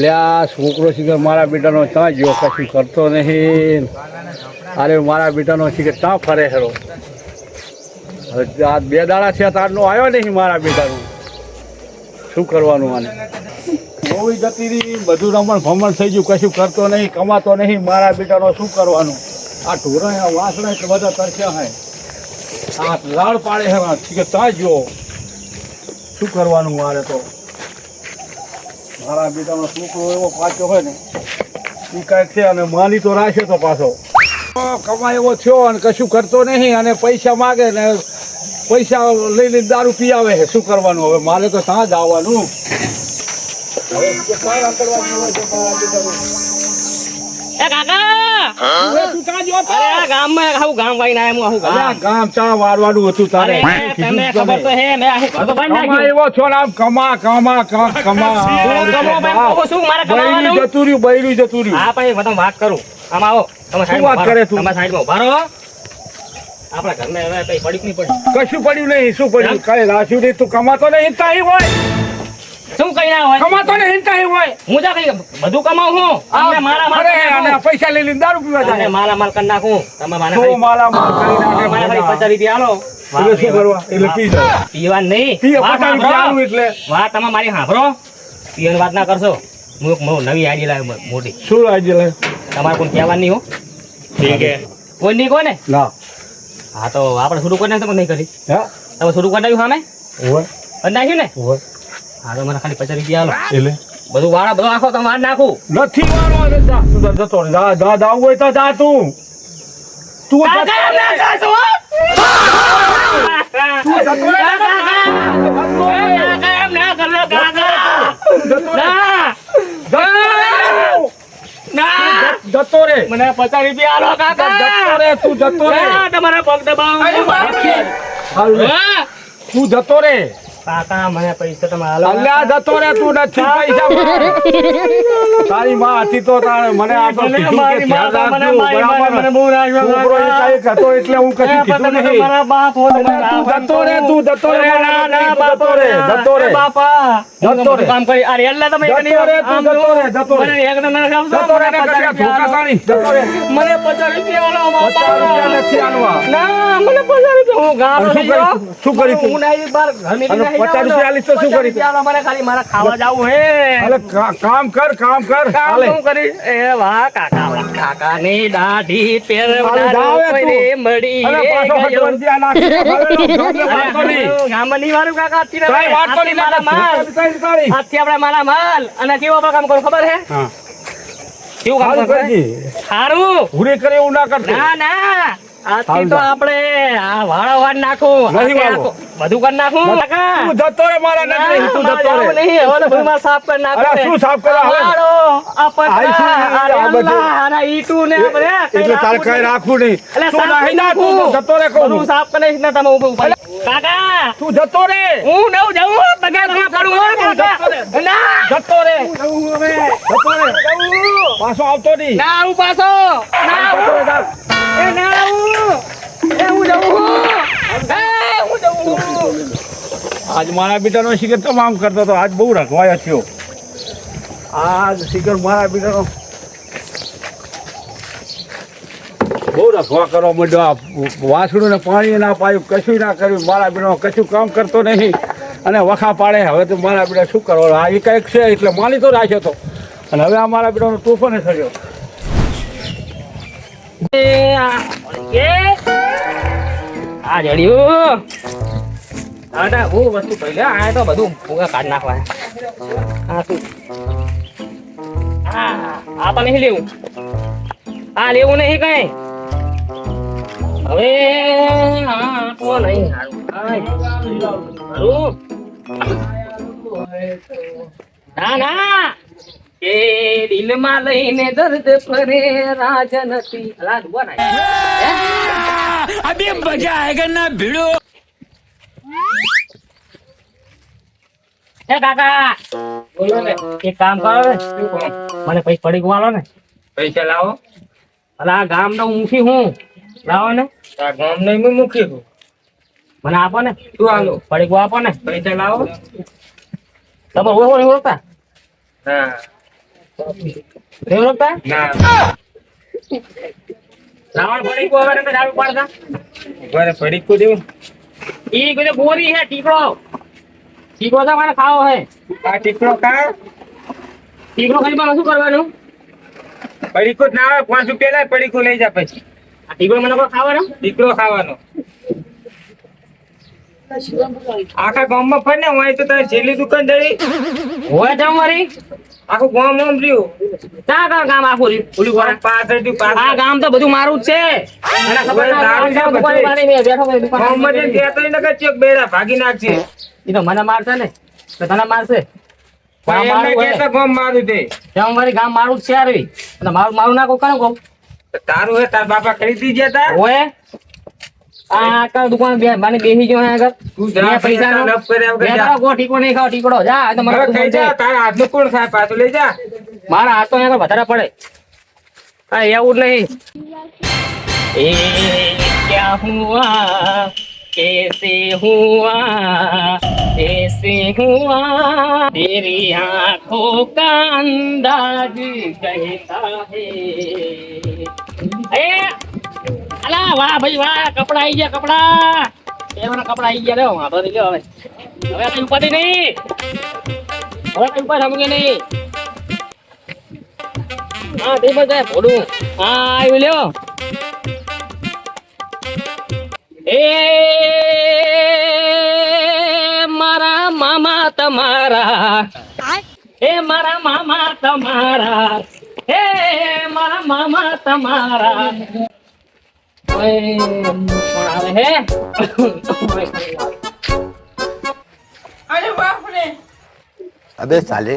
અલ્યા છોકરો શીખર મારા બેટાનો ત્યાં ગયો, કશું કરતો નહીં. અરે મારા બેટાનો શીખર ત્યાં ફરે હેરો. હવે આ 2 દાડા થયા તારનો આવ્યો નહીં મારા બેટાનો. શું કરવાનું આને? બહુ જતી રહી, બધું રમણ ભમણ થઈ ગયું, કશું કરતો નહીં, કમાતો નહીં. મારા બેટાનો શું કરવાનું? આ ઢોરા વાસણા એટલે બધા તરસ્યા હે, આ લાડ પાડે હે શીખર ત્યાં ગયો. શું કરવાનું મારે તો? મારા બેટાનો છોકરો એવો પાછો હોય ને એ કાંઈક છે, અને માની તો રાખે તો પાછો કમાય એવો થયો અને કશું કરતો નહીં, અને પૈસા માગે ને પૈસા લઈ લઈને દારૂ પી આવે છે. શું કરવાનું હવે? મારે તો ત્યાં જ આવવાનું. ગામ ચા વારવાનું હતું તારે. એવો છો ને આમ કમા કમા કમા જતું રહ્યું, બૈરું જતું રહ્યું. હા ભાઈ હું વાત કરું. આમ આવો. શું વાત કરે તું? તમારા સાઈડમાં ઉભા રહો. આપણા ઘરને હવે કઈ પડ્યું નહીં પડ્યું. કશું પડ્યું નહીં. શું પડ્યું? કઈ રાખ્યું નહીં. તું કમાતો નહીં તાહી હોય. શું કઈ ના હોય? કમાતો નહીં તાહી હોય. હું જા કઈ બધું કમાઉં હું. અને મારા માલ અને પૈસા લઈ લઈને દારૂ પીવા જાય. મારા માલ કરી નાખું. તમે મને શું માલા માલ કરી નાખે? મને ખાલી 50 રૂપિયા આલો. એટલે શું કરવા? એટલે પી જાય. પીવા નહીં. 50 રૂપિયા આલું એટલે વાત તમે મારી સાંભળો. પીવાની વાત ના કરશો. હું એક નવી આઈડી લાવ્યો મોટી. શું આઈડી લાવ્યો? તમારે કોઈ કહેવાનું નહીં હો. ઠીક હે. કોઈ નહીં કોને? ના. હા તો આપણે શરૂ કરી નાખ્યું. નહીં કરી. હા તમે શરૂ કરી નાખ્યું સામે? હોય કરી નાખ્યું ને? હોય. હા તો મને ખાલી 50 રૂપિયા આલો. એટલે બધું વાળા બધું આખો તમે વાર નાખું. નથી વાળો. જા તું જતો રહે. જા જા જાવું હોય તો જા તું. તું જતો રહે. જતો રે. મને 50 રૂપિયા આલો કાકા. જતો રે. તું જતો રે. તમારા પગ દબાવો. તું જતો રે. કાકા મને પૈસા તમે આલો. અલ્યા જતો રે. તું નથી પૈસા. તારી માં હતી તો તારે મને આટલો કીધું કે ધ્યાન રાખજો. બરાબર. છોકરો એ કાંઈક હતો એટલે હું કશું કીધું નહીં. મારા બાપ હો. તું જતો રે. તું જતો રે. જતો રે. જતો રે. બાપા જતો રે. કામ કરી. અરે અલ્લા તમે જતો રે. તું જતો રે. જતો રે. મને એકદમ ના કામ જતો રે. ધોકા સાણી. જતો રે. મને 50 રૂપિયા આલો 50 રૂપિયા નથી આલવા. ના મને 50 રૂપિયા હું ગામ શું કરી? શું કરી તું? હું નહીં બાર ઘરની અને 50 રૂપિયા આલીશ તો શું કરી? મને ખાલી મારા ખાવા જાવું હે. અલે કામ કર. કામ કર. કામ હાલે. શું કરીશ? એ વાહ કાકા કાકાની દાઢી હાલે, પહેરવડાવો જાવ એ તું. કોઈને મળી અરે રે પાછો ગયો. હટવંતી આ નાખી. વાતો નહીં. ગામમાં નહીં વાળું કાકા આજથી કાંઈ વાતો નહીં. મારા માલ તારી. આજથી આપણે મારા માલ અને કેવું આપણે કામ કરું ખબર હે? હા. કેવું કામ સારું કરું? કરજે. સારું. ભૂરી કરે એવું ના કરતો. ના ના આજથી સારું તો જા. આપણે આ વાળો વાળ નાખું નહીં આખે વાળો. આખું બધું કરી નાખું કાકા. તું જતો રે. મારા નજરે તું ના, જતો મારે રે. આવું નહીં. હવે તો ભૂલમાં સાફ કરી નાખું અરે છે. શું સાફ કરવા? હવે વાળો, આ પતરા, આઈ શું આ આ બધું? રેલા, આના ઈંટું ને આ બધા કઈ એટલે તારે રાખવું કઈ નહીં. રાખવું નહીં. એટલે તું સાફ નહીં ના. કરી તું નાખું. જતો રે કહું બધું છું. સાફ કરીશ ને તમે ઊભું ઉભા. કાકા તું જતો રે. હું નવ જાઉં બગાડ ના કરું હો કાકા. ના જતો રે. જાઉં હવે. જતો રે. જાઉં. પાછો આવતો નહીં. ના આવું પાછો. ના જતો રે. આવું. એ ના આવું. એ હું જાઉં. એ હું જાઉં. આજ મારા બેટાનો શિખર તમામ કરતો હતો. આજ બહુ રખવાયો થયો. આજ શિખર મારા બેટાનો બહુ રખવા કરવા માંડ્યો. આ વાસણું ને પાણી ના પાયું, કશું ના કર્યું. મારા બેટાનો કશું કામ કરતો નહીં અને વખા પાડે. હવે તો મારા બેટા શું કરવાનું? આ એ કંઈક છે એટલે માની તો રાખ્યો હતો, અને હવે આ મારા બેટાનો તોફાને થયો. આ જડ્યું દાદા હું વસ્તુ કહી લે. આ તો બધું ભૂગા કાઢ નાખવા. આ શું? આ તો નહીં લેવું. આ લેવું નહીં કઈ. હવે આ તો નહીં સારું. ના ના એ દિલમાં લઈને દર્દ ફરે રાજ નથી. અલા દુઆ ના अभी मजा आएगा ना भिड़ो। હે કાકા બોલો ને. એક કામ કરો ને. મને પૈસા પડી ગવાલો ને. પૈસા લાવો. અલા આ ગામ નો ઊંખી હું લાવો ને. આ ગામ નહીં હું મૂકી દઉં. મને આપો ને. શું હાલો? પડી ગવા આપો ને. પૈસા લાવો. તમે ઓળખો નહીં ઓળખતા? હા નહીં ઓળખતા? ના રાવણ પડી ગયો હવે તો દારૂ પાડતા. બરે પડી કુ દેવું ઈ કોઈ બોરી હે ટીકડો. ટીકડો તો મારે ખાવો હે. આ ટીકડો કા ટીકડો ખાઈ મારે શું કરવાનું? પડી કુ ના આવે 5 રૂપિયા લાય પડી કુ લઈ જા પછી આ ટીકડો મને કોઈ ખાવાનો? ટીકડો ખાવાનો આખા ગામમાં ફર ને હોય તો તારે છેલ્લી દુકાન જઈ હોય જાવ મારી. આખું ગામ આમ રહ્યું ક્યાં કયું ગામ આખું રહ્યું? ઓલી કોણ? પાછળ થી આ પાછળ ગામ તો બધું મારું જ છે. મને ખબર ના દારૂ છે દુકાન બધું. મારી મેં બેઠો હોય દુકાન ગામમાં જઈને કહેતો ય નકર ચેક બેડા ભાગી નાખશે ઈ તો મને મારશે ને તો તને મારશે. ગામ પણ એમને મારું હોય. કહેતા ગામ મારું તે જાવ મારી ગામ મારું જ છે યાર ઈ. અને મારું ના કહું કોને કહું? તારું હે તાર બાપા ખરીદી ગયા તા હોય આ કા દુકાન માને બેસી ગયો હે આગળ. તું જા મેં પૈસાનો લપ કર્યા વગર મેં જા. તારો કોઈ ઠીકો નહીં ખાવ ઠીકડો જા આ તો મને હવે બધું ખાઈ જા સમજાય. તારા હાથનું કોણ થાય પાછું લઈ જા મારા હાથ તો અહીંયા વધારે પડે. હા એવું જ નહીં. એ ક્યા હુઆ कैसे हुआ ऐसे हुआ तेरी आंखों का अंदाज कहता है અલા વાહ ભાઈ વાહ કપડા આવી ગયા કપડા એવાના કપડા આવી ગયા રે વાંધો નહીં લ્યો હવે કઈ ઉપાધિ નહીં હવે કઈ ઉપાધિ સમજે નહીં હા તે બધા ભોડું હા આવ્યું લ્યો એ મારા મામા તમારા એ મારા મામા તમારા એ મારા મામા તમારા કોણ આવે હે अबे साले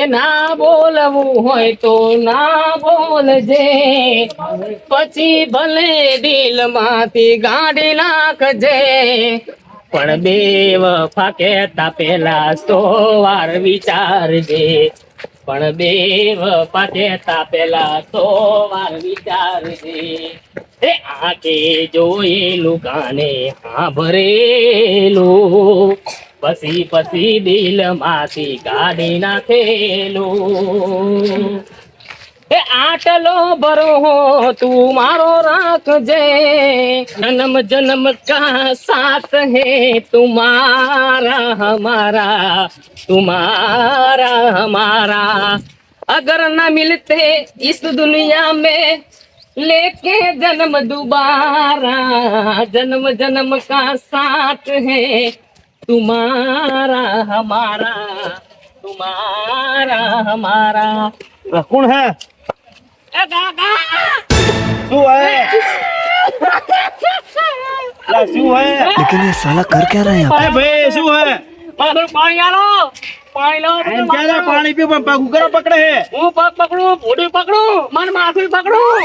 એ ના બોલવું હોય તો ના બોલજે પછી ભલે દિલમાંથી ગાડી નાખજે પણ બે વફા કહેતા પેલા 100 વાર વિચારજે પણ બે વફા કહેતા પેલા 100 વાર વિચારજે એ આંખે જોયેલું કાને સાંભળેલું પછી પછી દિલ માંથી કાઢી નાખેલું એ આટલો ભરો તું મારો રાખજે જન્મ જન્મ કા સાથ હે તુમારા હમારા अगर न मिलते इस दुनिया में लेके जन्म दोबारा जन्म जन्म का साथ है तुम्हारा हमारा कौन है ए काका शू है ला शू है लेकिन ये साला कर क्या रहा है यहाँ अरे भाई शू है मारो पानी आलो पानी लो एम क्या है पानी पी पग उगरा पकड़े है હું પગ પકડું ભૂડી પકડું મન માથું પકડું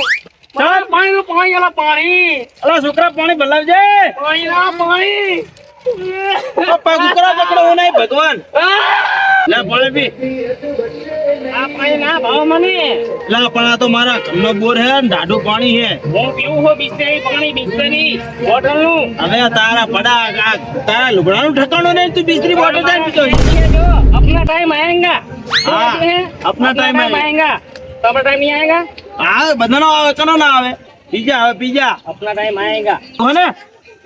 ચાલ પાણી નું પાણી આલો પાણી अला छोकरा पानी बल्लाव जे પાણી ના પાણી पग उगरा पकड़ो नहीं भगवान ला पानी पी આ પાણી ના ભાવ મને ला पण आ तो मारा घरनो बोर है ढाडू पानी है હું પીવું હો બિસ્લેરી પાણી બિસ્લેરી બોટલ નું હવે તારા પડા તારા લુગડાનું ઠકાણું નહીં તું બીજરી બોટલ જાય પીતો जो अपना टाइम आएगा हाँ, अपना टाइम आएगा तो अपना टाइम नहीं आएगा આ બધાનો આવે કનો ના આવે પીજા આવે પીજા अपना टाइम आएगा કોને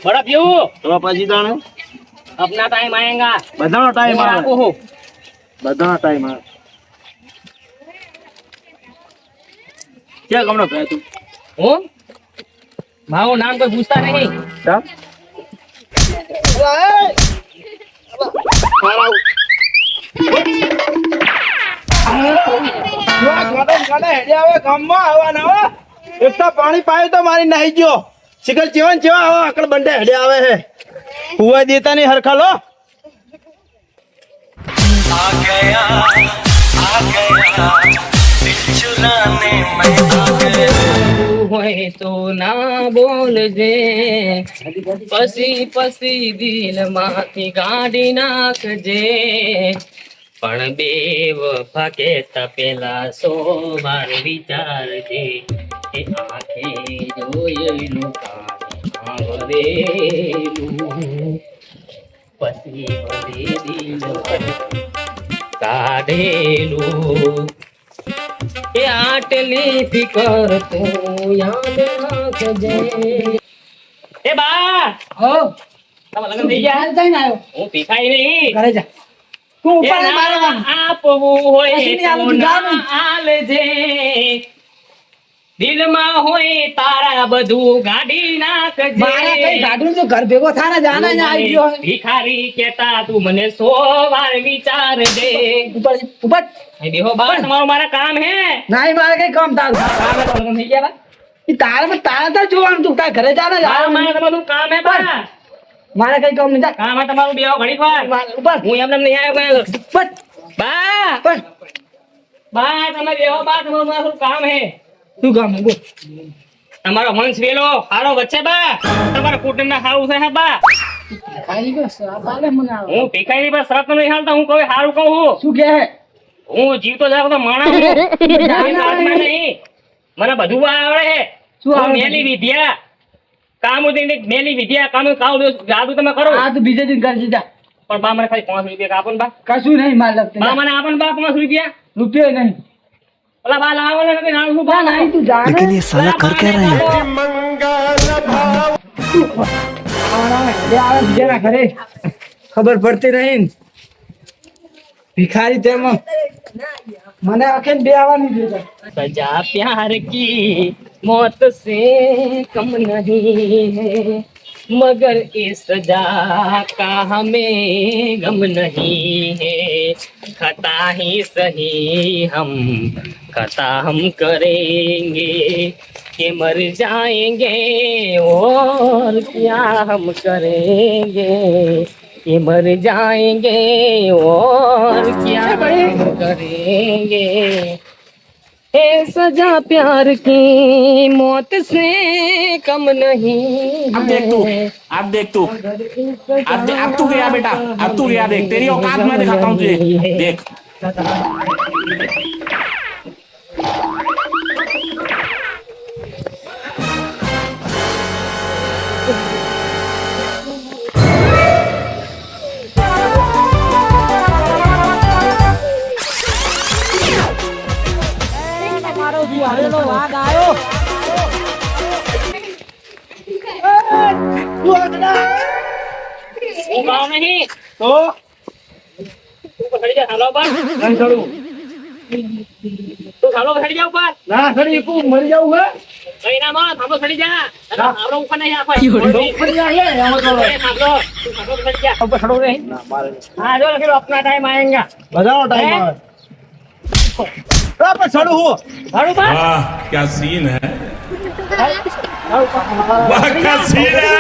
बड़ा पीऊ તો પછી તાણે अपना टाइम आएगा બધાનો ટાઈમ આવે आपको हो બધાનો ટાઈમ આવે ક્યાં ગમનો ભાઈ તું हो भाव नाम कोई पूछता नहीं ચાલ પાણી પાયું તો મારી નાહી ગયો શિખર ચેવન ચેવા આવા આકડ બંડે હેડે આવે હે હુવા દેતા નહીં હરખા લો હોય તો ના બોલજે પસી પસી દિલ માંથી ગાડી નાખજે પણ બે વફા કેતા પેલા 100 વાર વિચારજે એ આંખે જોયેલું કાને સાંભળેલું પછી ભલે દિલ કાઢેલું એ આટલી ફિકર તો યાદ રાખજે. એ બા હો તમારા લગ્ન થઈ ગયા? હાલ જઈને આવ્યો હું ભીખાઈ નહીં. ઘરે જા તું એ ઉપર મારે ના આપવું હોય પછી નહીં તો આલું ના ગાનું. આલજે. દિલમાં હોય તારા બધું ગાડી નાખજે. મારા કઈ ગાડું જો ઘર ભેગો થાય ને જાના ને આવી ગયો હે. ભિખારી કેતા તું મને 100 વાર વિચારજે. ઉપર ઉપર અહીં બેહો બા, તમારું મારા કામ હે. નાઈ મારે કઈ કામ તારું કામ હે તો લગ્ન થઈ ગયા બા? ઈ તારે તો જોવાનું તું તાર ઘરે જા ને બા, જા મારે તમારું કામ હે બા. મારે કઈ કામ નહીં જા કામ હે તમારું, બેહો ઘડીક વાર. ઉપર હું એમને નહીં આવ્યો કઈ. ઉપર બા ઉપર બા તમે બેહો બા, તમારું મારું કામ હે. શું કામ હે બોલ તમારો વંશ વેલો હારો વચ્ચે બા, તમારા કુટુંબના હારું છે હે બા. ખાઈ ગયો સાબાલે મને આવે હું ભીખાઈ પર શરત નહીં હાલતા, હું કોઈ હારું કહું છું. શું કહે હે હું જીવતો જાવ તો માણસ હું. કોઈ આત્મા નહીં. મને બધું આવડે છે. શું હું આવડે? મેલી વિદ્યા કામ ઉદય મેલી વિદ્યા કામ કામ જાદુ તમે કરો. આ તું બીજે દિન કરજે જા પણ બા મને ખાલી 5 રૂપિયા આપો ને બા. કશું નહીં માર લગતે બા મને આપો ને બા 5 રૂપિયા. રૂપિયો નહીં ઓલા બા લાવો ને કઈ નાનું છું ના બા. નહીં તું જા ને लेकिन ये साला कर क्या रहे हैं? લે આવે બીજાના ઘરે ખબર પડતી નહીં ભિખારી તેમાં મને અકેન બે આવવાની દીધો सजा प्यार की मौत से कम नहीं है, मगर इस सजा का हमें गम नहीं है. खता ही सही खता हम करेंगे कि मर जाएंगे और क्या हम करेंगे, ये मर जाएंगे और क्या हम करेंगे. ए सजा प्यार की मौत से कम नहीं अब देख तू, अब देख तू, अब तू गया बेटा, अब तू गया. देख तेरी औकात मैं दिखाता हूँ तुझे. देख वो गाँव नहीं તો ऊपर खड़ी जा सालों पर નહીં ચડું तू सालों पर खड़ी जा ऊपर ના ચડી તું મરી જાઉં હે कहीं ना मार सालों खड़ी जा हाँ। सालों ऊपर नहीं आप ઉપર જા હે એમાં તો सालों तू सालों पर खड़ी जा ઉપર ખડો રહી हाँ जो फिर अपना टाइम आएगा બધાનો ટાઈમ હે? આવે આ પણ ચડું હું सालों पर वाह क्या सीन है, वाह क्या सीन है.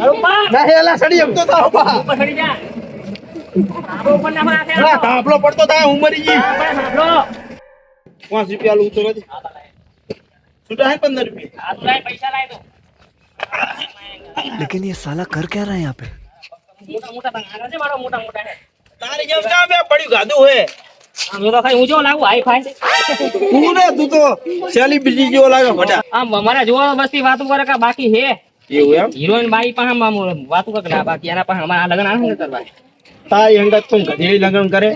सालों पर ના એલા ચડી એમ તો તારો બા ऊपर खड़ी जा सालों ऊपर ना मार ના તાપલો પડતો થાય હું મરી ગઈ सालों 5 રૂપિયા લઉં તો નથી છૂટા હે 15 રૂપિયા आप लाए पैसा लाए तो लेकिन ये साला कर क्या रहा है यहाँ पे? मोटा मोटा बना दे मारो मोटा मोटा है તારી જેમ કામ બે પડ્યું ગાધું હે हम तो खाई ऊंचो लागू हाई फाई તું ને તું તો સેલિબ્રિટી જેવો લાગે ફટા આમ અમારા જોવા બસથી વાતો કરે કે બાકી હે એવું એમ હિરોઈન બાઈ પાસે આમ વાતો કરે ના બાકી એના પાસે અમારા લગ્ન આને ને કરવા તારી અંગત તું ગધેડી લગન કરે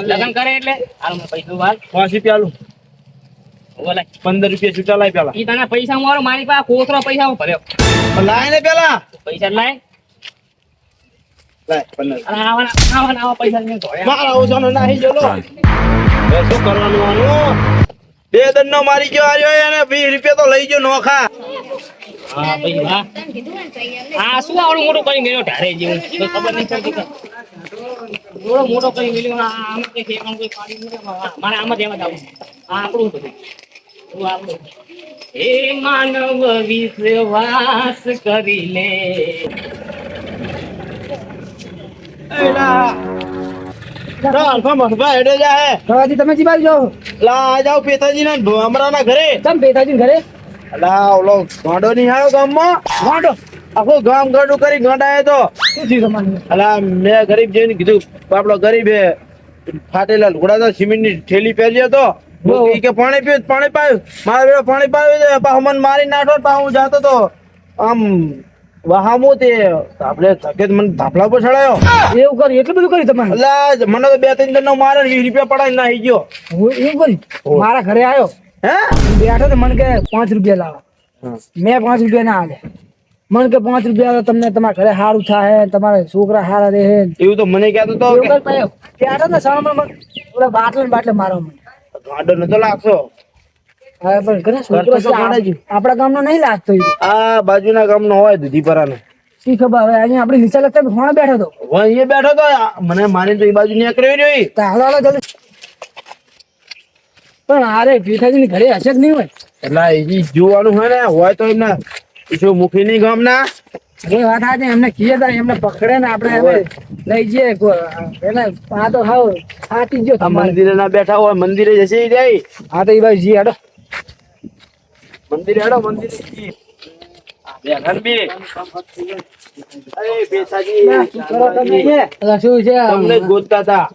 લગ્ન કરે એટલે હાલ મને પૈસા વાલ 5 રૂપિયા લઉં બોલે 15 રૂપિયા છૂટા લાય પેલા ઈ તને પૈસા મારો મારી પાસે કોતરો પૈસા હું ભર્યો લાય ને પેલા પૈસા લાય લાય 15 અને આવા પૈસા ને ધોયા મારા ઓછાનો નાહી ગયો લો હવે શું કરવાનું આનું બે દંડનો મારી ગયો આર્યો એને 20 રૂપિયા તો લઈ ગયો નોખા હા ભાઈ વાહ આ શું આવડું મોટું કરી મેળ્યો ઢારે જેવું કોઈ ખબર નહીં પડતી કે થોડો મોટો કરી મેળ્યો આમ કે ફેંકણ કોઈ પાડી મૂકે મારે આમ જ એમ જ આવું આ આપણું બધું શું આપણું હે માનવ વિશ્વાસ કરી લે એલા અલ્ફા મઠબા હેડે જા હે સવાજી તમે જી બાજુ જાઓ લા આ જાવ પેથાજી ના ભમરાના ઘરે તમ બેતાજી ઘરે અલા ઓલો ગાંડો નહીં આવ્યો ગામમાં ગાંડો આખો ગામ ગાંડું કરી ગાંડાય તો શું થયું તમારે અલા મેં ગરીબ જઈને કીધું આપણો ગરીબ હે ફાટેલા લુગડા તો સિમેન્ટની થેલી પહેરી હતો ઈ કે પાણી પાયું મારા વેળો પાણી પાયું છે પાછો મને મારી નાઠો પાછો હું જાતો તો આમ વહામો તે આપણે ધકે મને ધાપલા પર ચડાયો. એવું કર્યું એટલું બધું કર્યું તમારે એટલે મને તો 2-3 જણનો મારે ને 20 રૂપિયા પડાય નાહી ગયો. હું એવું કર્યું મારા ઘરે આવ્યો હે બેઠો તો મને કે 5 રૂપિયા લાવો મેં 5 રૂપિયા ના આલે મને કે 5 રૂપિયા તમને તમારા ઘરે સારું થાય તમારા છોકરા સારા રહે એવું તો મને કહેતો તો એવું કઈ પાયો બેઠો ને સામે ઓલા બાટલે મારવા મને ગાડો નતો લાગતો. હા પણ ઘરે છોકરો છે આપણા ગામનો નહીં લાગતો ઈ. આ બાજુના ગામનો હોય દુધીપરાનો. શી ખબર હવે અહીંયા આપણે નીચે લગતા હોણા બેઠો તો વहीं બેઠો તો મને મારી તો એ બાજુ નીકળ્યો જોઈ. તો હાલો હાલો જલ્દી પણ અરે પીઠાજી ની ઘરે હશે જ નહીં હોય એટલે એ જોવાનું હોય તો એમને શું મુખી ની ગામના અરે વાત આજે એમને કીએ તા એમને પકડે ને આપણે હવે લઈ જઈએ એને આ તો હાવ ફાટી ગયો આ તમારે મંદિરે ના બેઠા હોય મંદિરે જશે ઈ જાય. હા તો એ બાજુ જઈએ હેડો મંદિરે હેડો મંદિરે જઈએ. બેઠા ને બે. અરે બેસાજી શું કરો તમે અલા શું છે તમને જ ગોતતા હતા.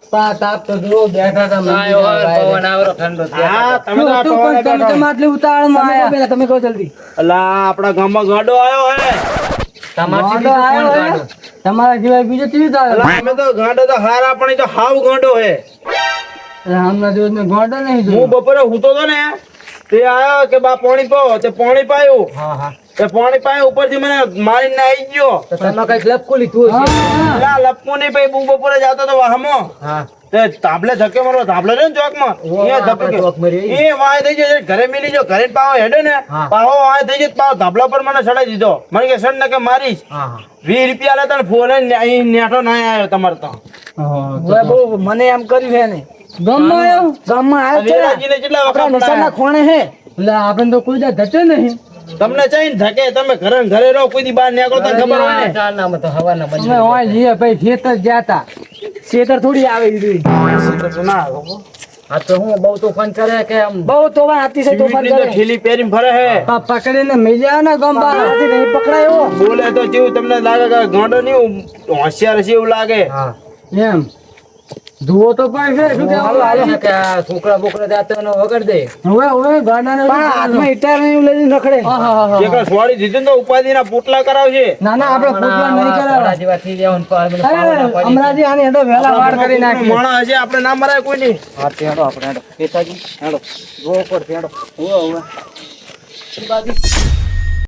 તાપ તો જો બેઠા હતા પવન આવરો ઠંડો હા તમે તો આ તમે પવાને બેઠા. આટલી ઉતાવળમાં આયા પેલા તમે કહો જલ્દી અલા આપણા ગામમાં ગાંડો આવ્યો હે. તમારા સિવાય બીજો કેવી અલા અમે તો ગાંડો તો હારા પણ ઈ તો હાવ ગાંડો હે. હમણાં દિવસ મેં ગોડા નહીં હું બપોરે સૂતો તો ને તે આયો કે બા પાણી પાવો તે પાણી પાયું. તે પાણી પાયું ઉપરથી મને મારીને આવી ગયો. તમે કઈક લપકું લીધું અલા લપકું નહીં ભાઈ હું બપોરે જતો તો વાહમાં. તે ધાબલે ધક્કે મારો ધાબલો છે ને ચોકમાં અહીંયા ધક્કે એ વાય થઈ ગયો ઘરે મિલી ગયો ઘરે પાવો હેડે ને પાવો વાય થઈ ગયો પાવો ધાબલા પર મને ચડાઈ દીધો. મને કે સર ને કે મારીશ 20 રૂપિયા લેતા ને ફોન અહીં નેઠો ના આવ્યો તમારે તો. બહુ મને એમ કર્યું છે ને ગામમાં આવ્યો વેરાજીને કેટલા વખત નિશાના પડાયા? ખોણે હે એટલે આપણે તો કોઈ ધટે નહીં તમને ચાઈને ધકે તમે ઘરે ને ઘરે રહો કોઈ દી બહાર નીકળો તો ખબર હોય ને. અમે હોય જઈએ ભાઈ ખેતર ગયા તા ખેતર થોડી આવે ઈ તો ના આવે. આ તો હું બહુ તોફાન કરે કે બહુ તોફાન અતિશય તોફાન સિમેન્ટની તો કરે થેલી પહેરીને ફરે હે. પકડીને મિલ્યા ને ગમ બહાર નહીં પકડાયો બોલે તો જેવું તમને લાગે કે ગાંડો નહીં હોશિયાર છે એવું લાગે. એમ ધુઓ તો પણ છે શું કે છોકરા બોકરા જાતો નો વગર દે હવે ગાડાને હાથમાં ઇટાર નહીં લઈને રખડે જે કાંઈ સોરી દીધી ને તો ઉપાધિના પોટલા કરાવશે. ના ના આપણે પૂછવા નહીં કરાવ અમરાજી આને હેડો વેલા વાડ કરી નાખી માણસ હશે આપણે ના મરાય કોઈ નહીં. હા તે હેડો આપણે હેડો પિતાજી હેડો રો પર હેડો ઓ હવે